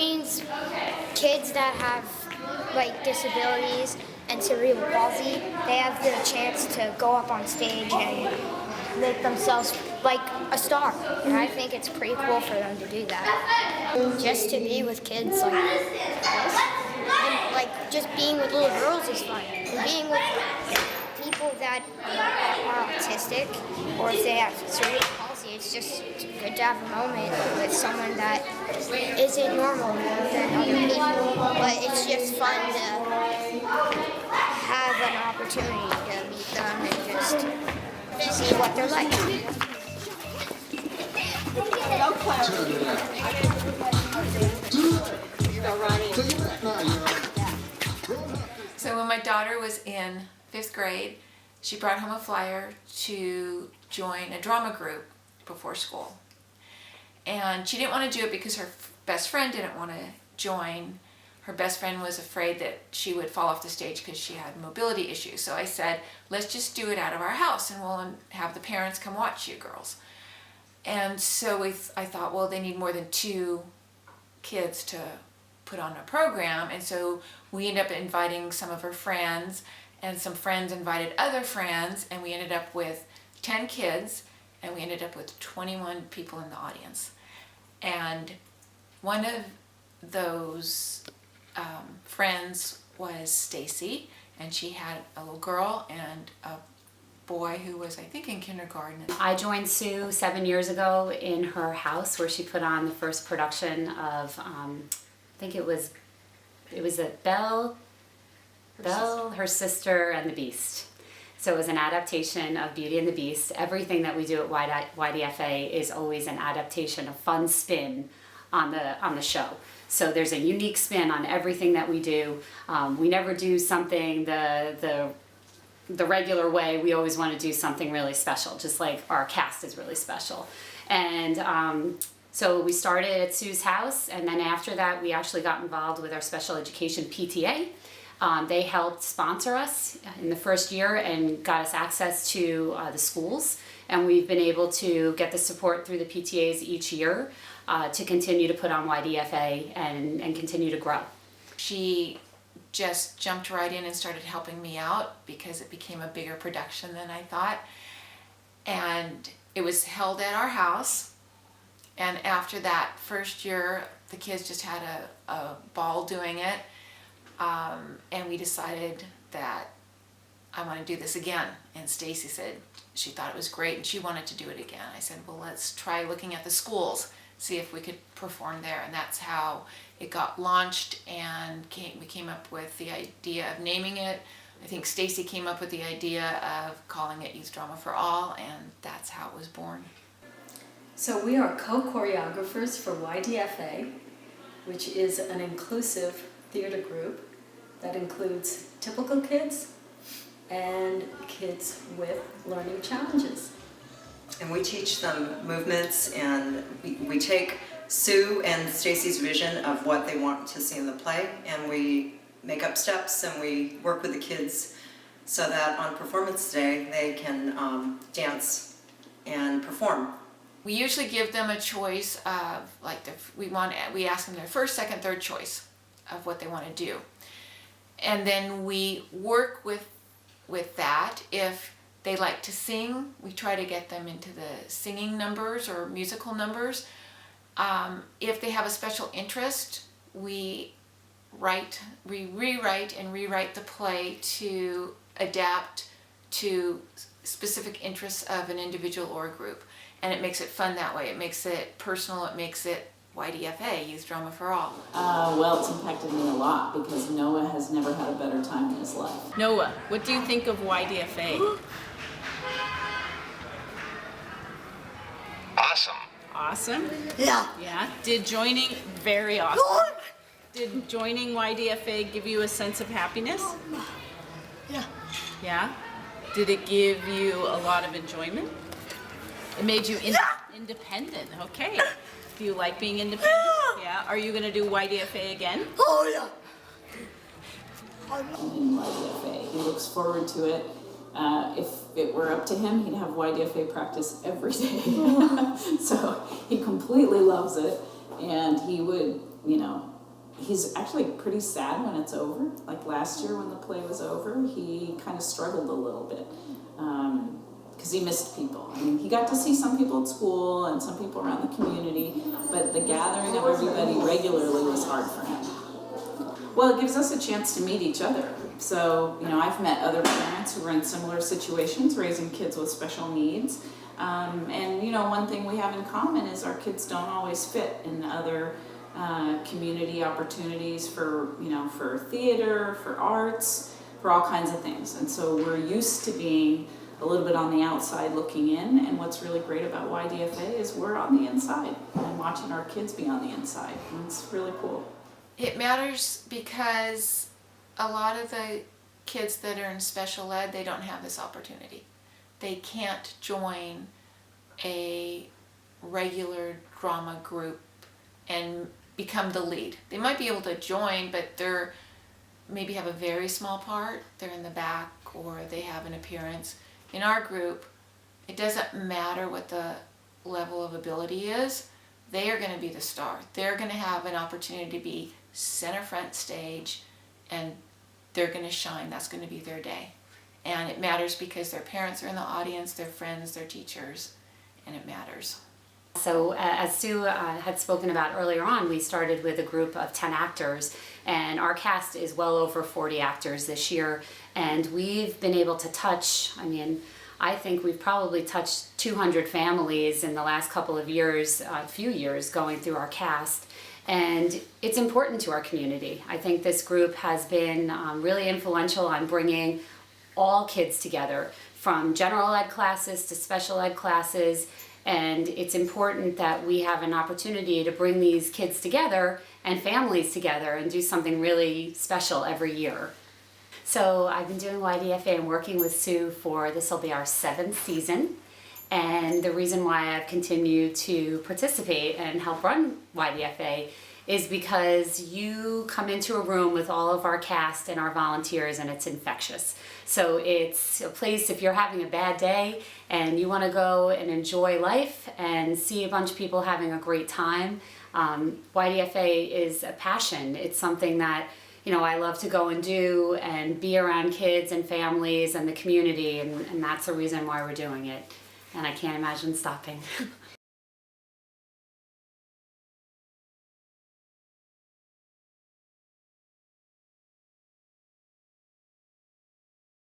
means kids that have like disabilities and cerebral palsy, they have the chance to go up on stage and make themselves like a star. And I think it's pretty cool for them to do that. Just to be with kids like this, and like just being with little girls is fun. And being with people that are autistic or if they have cerebral palsy, it's just good to have a moment with someone that isn't normal than other people. But it's just fun to have an opportunity to meet them and just see what they're like. So when my daughter was in 5th grade, she brought home a flyer to join a drama group before school. And she didn't want to do it because her best friend didn't want to join. Her best friend was afraid that she would fall off the stage because she had mobility issues. So I said, let's just do it out of our house and we'll have the parents come watch you girls. And so I thought, well, they need more than 2 kids to put on a program. And so we ended up inviting some of her friends, and some friends invited other friends, and we ended up with 10 kids, and we ended up with 21 people in the audience. And one of those friends was Stacy, and she had a little girl and a boy who was, I think, in kindergarten. I joined Sue 7 years ago in her house where she put on the first production of, I think it was a Belle, her sister, and the Beast. So it was an adaptation of Beauty and the Beast. Everything that we do at YDFA is always an adaptation, a fun spin on the show. So there's a unique spin on everything that we do. We never do something the regular way. We always want to do something really special, just like our cast is really special. And so we started at Sue's house, and then after that we actually got involved with our special education PTA. They helped sponsor us in the first year and got us access to the schools, and we've been able to get the support through the PTAs each year to continue to put on YDFA and continue to grow. She just jumped right in and started helping me out because it became a bigger production than I thought. And it was held at our house. And after that first year, the kids just had a ball doing it. And we decided that I want to do this again. And Stacy said she thought it was great and she wanted to do it again. I said, well, let's try looking at the schools, see if we could perform there. And that's how it got launched, and we came up with the idea of naming it. I think Stacy came up with the idea of calling it Youth Drama for All, and that's how it was born. So we are co-choreographers for YDFA, which is an inclusive theater group that includes typical kids and kids with learning challenges. And we teach them movements, and we take Sue and Stacy's vision of what they want to see in the play, and we make up steps and we work with the kids so that on performance day they can dance and perform. We usually give them a choice of, like, we ask them their first, second, third choice of what they want to do. And then we work with that. If they like to sing, we try to get them into the singing numbers or musical numbers. If they have a special interest, we rewrite and rewrite the play to adapt to specific interests of an individual or a group. And it makes it fun that way. It makes it personal. It makes it YDFA, Youth Drama for All. Well, it's impacted me a lot because Noah has never had a better time in his life. Noah, what do you think of YDFA? Awesome. Awesome? Yeah. Yeah. Did joining YDFA give you a sense of happiness? Yeah. Yeah? Did it give you a lot of enjoyment? It made you independent. Okay. Do you like being independent? Yeah. Are you going to do YDFA again? Oh, yeah. In YDFA, he looks forward to it. If it were up to him, he'd have YDFA practice every day. So he completely loves it, And he would, he's actually pretty sad when it's over. Like last year when the play was over, he kind of struggled a little bit because he missed people. I mean, he got to see some people at school and some people around the community, but the gathering of everybody regularly was hard for him. Well, it gives us a chance to meet each other. So, I've met other parents who are in similar situations, raising kids with special needs. One thing we have in common is our kids don't always fit in other community opportunities for theater, for arts, for all kinds of things. And so we're used to being a little bit on the outside looking in, and what's really great about YDFA is we're on the inside and watching our kids be on the inside. And it's really cool. It matters because a lot of the kids that are in special ed, they don't have this opportunity. They can't join a regular drama group and become the lead. They might be able to join, but they're maybe have a very small part. They're in the back or they have an appearance. In our group, it doesn't matter what the level of ability is. They are going to be the star. They're going to have an opportunity to be center front stage, and they're going to shine. That's going to be their day. And it matters because their parents are in the audience, their friends, their teachers, and it matters. So as Sue had spoken about earlier on, we started with a group of 10 actors, and our cast is well over 40 actors this year, and we've been able to touch, I think we've probably touched 200 families in the last couple of years, few years going through our cast. And it's important to our community. I think this group has been really influential on bringing all kids together, from general ed classes to special ed classes, and it's important that we have an opportunity to bring these kids together and families together and do something really special every year. So I've been doing YDFA and working with Sue this will be our 7th season. And the reason why I've continued to participate and help run YDFA is because you come into a room with all of our cast and our volunteers and it's infectious. So it's a place, if you're having a bad day and you want to go and enjoy life and see a bunch of people having a great time, YDFA is a passion. It's something that I love to go and do and be around kids and families and the community, and that's the reason why we're doing it. And I can't imagine stopping.